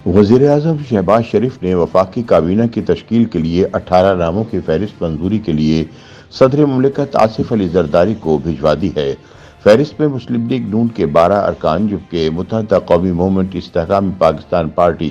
वज़ीर-ए-आज़म शहबाज शरीफ ने वफाकी काबीना की तश्कील के लिए 18 नामों की फहरिस्त मंजूरी के लिए सदर मुमलिकत आसिफ अली जरदारी को भिजवा दी है। फहरिस्त में मुस्लिम लीग नून के 12 अरकान जबकि मुत्तहदा कौमी मूवमेंट इस्तेहकाम पाकिस्तान पार्टी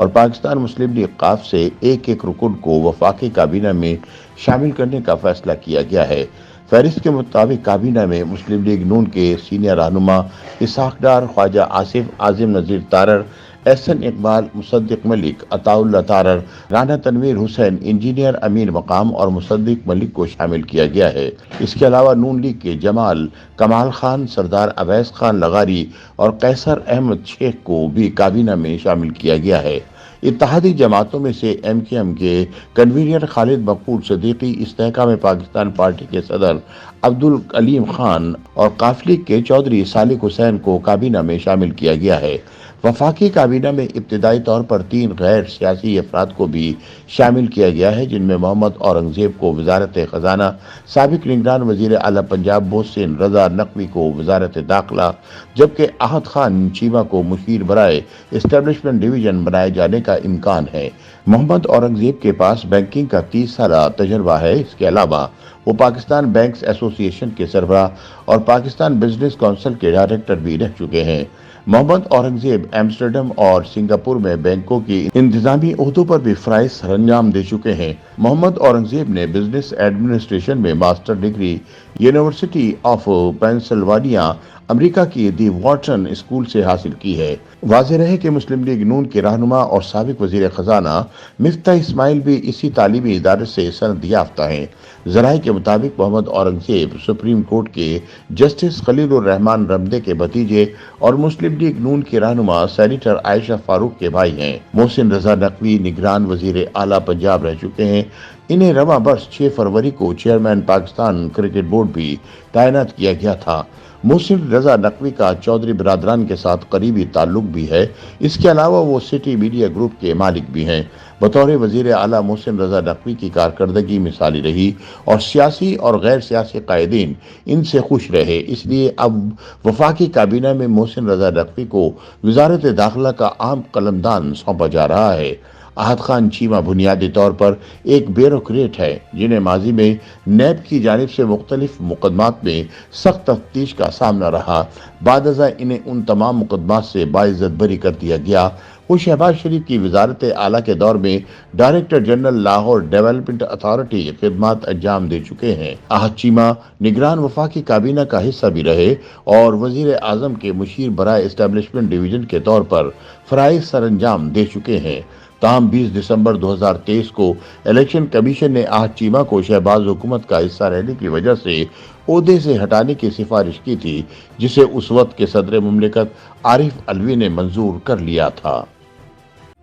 और पाकिस्तान मुस्लिम लीग काफ से एक एक रुकन को वफाकी काबीना में शामिल करने का फैसला किया गया है। फहरिस्त के मुताबिक काबीना में मुस्लिम लीग नून के सीनियर रहनुमा इसहाक डार, ख्वाजा आसिफ, आज़िम नज़ीर तारर, एहसन इकबाल, मुसद्दिक मलिक, अताउल्लाह तारर, राना तनवीर हुसैन, इंजीनियर अमीर मकाम और मुसद्दिक मलिक को शामिल किया गया है। इसके अलावा नून लीग के जमाल, कमाल खान, सरदार अवैस खान लगारी और कैसर अहमद शेख को भी काबीना में शामिल किया गया है। इत्तेहादी जमातों में से MKM के कन्वीनर खालिद मकबूल सदीकी, इस्तेहकाम पाकिस्तान पार्टी के सदर अब्दुल अलीम खान और काफली के चौधरी सालिक हुसैन को काबीना में शामिल किया गया है। वफाकी काबीना में इब्तिदाई तौर पर 3 गैर सियासी अफराद को भी शामिल किया गया है, जिनमें मोहम्मद औरंगजेब को वजारत खजाना, साबिक निगरान वजीर आला पंजाब मोहसिन रजा नकवी को वजारत दाखिला, जबकि अहद खान चीमा को मुशीर बराए एस्टेब्लिशमेंट डिवीजन बनाए जाने का इम्कान है। मोहम्मद औरंगजेब के पास बैंकिंग का 30 साल तजर्बा है। इसके अलावा वो पाकिस्तान बैंक्स एसोसिएशन के सरबराह और पाकिस्तान बिजनेस काउंसिल के डायरेक्टर भी रह चुके हैं। मोहम्मद औरंगजेब एम्स्टर्डम और सिंगापुर में बैंकों की इंतजामी ओहदों पर भी फराइज सरंजाम दे चुके हैं। मोहम्मद औरंगजेब ने बिजनेस एडमिनिस्ट्रेशन में master degree university of Pennsylvania America की दी वॉटसन स्कूल से हासिल की है। वाज़ेह रहे कि मुस्लिम लीग नून के रहनुमा और साबिक वजीर खजाना मिफ्ता इस्माइल भी इसी तालीमी इदारे से सनद याफ्ता हैं। ज़राए के मुताबिक मोहम्मद औरंगजेब सुप्रीम कोर्ट के जस्टिस खलीलुर रहमान रमदे के भतीजे और मुस्लिम लीग नून के रहनुमा सेनेटर आयशा फारूक के भाई हैं। मोहसिन रजा नकवी निगरान वजीर आला पंजाब रह चुके हैं। इन्हें रवा वर्ष 6 फरवरी को चेयरमैन पाकिस्तान क्रिकेट बोर्ड भी तैनात किया गया था। मोहसिन रजा नकवी का चौधरी बिरादरान के साथ करीबी ताल्लुक भी है। इसके अलावा वो सिटी मीडिया ग्रुप के मालिक भी हैं। बतौर वजीर आला मोहसिन रजा नकवी की कारकर्दगी मिसाली रही और सियासी और गैर सियासी कायदीन इनसे खुश रहे। इसलिए अब वफाकी काबीना में मोहसिन रजा नकवी को वजारत दाखिला का अहम कलमदान सौंपा जा रहा है। अहद खान चीमा बुनियादी तौर पर एक ब्यूरोक्रेट है, जिन्हें माजी में नैब की जानिब से मुख्तलिफ मुकदमात में सख्त तफ्तीश का सामना रहा। बादअज़ा इन्हें उन तमाम मुकदमात से बाइज्जत बरी कर दिया गया। वो शहबाज शरीफ की वजारत आला के दौर में director general Lahore development authority खिदमात अंजाम दे चुके हैं। अहद चीमा निगरान वफाकी काबीना का हिस्सा भी रहे और वजीर आजम के मुशीर बराए एस्टेब्लिशमेंट डिवीजन के तौर पर फराइज सरंजाम दे चुके हैं। ताहम 20 दिसंबर 2023 को इलेक्शन कमीशन ने अहद चीमा को शहबाज हुकूमत का हिस्सा रहने की वजह से ओहदे से हटाने की सिफारिश की थी, जिसे उस वक्त के सदर मुमलिकत आरिफ अलवी ने मंजूर कर लिया था।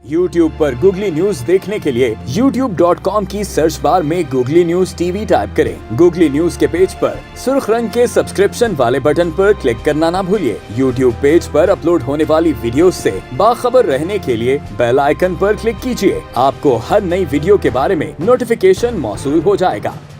YouTube पर गूगली न्यूज देखने के लिए youtube.com की सर्च बार में गूगली न्यूज TV टाइप करें। गूगली न्यूज के पेज पर सुर्ख रंग के सब्सक्रिप्शन वाले बटन पर क्लिक करना ना भूलिए। YouTube पेज पर अपलोड होने वाली वीडियोस से बाखबर रहने के लिए बेल आइकन पर क्लिक कीजिए। आपको हर नई वीडियो के बारे में नोटिफिकेशन मौसूल हो जाएगा।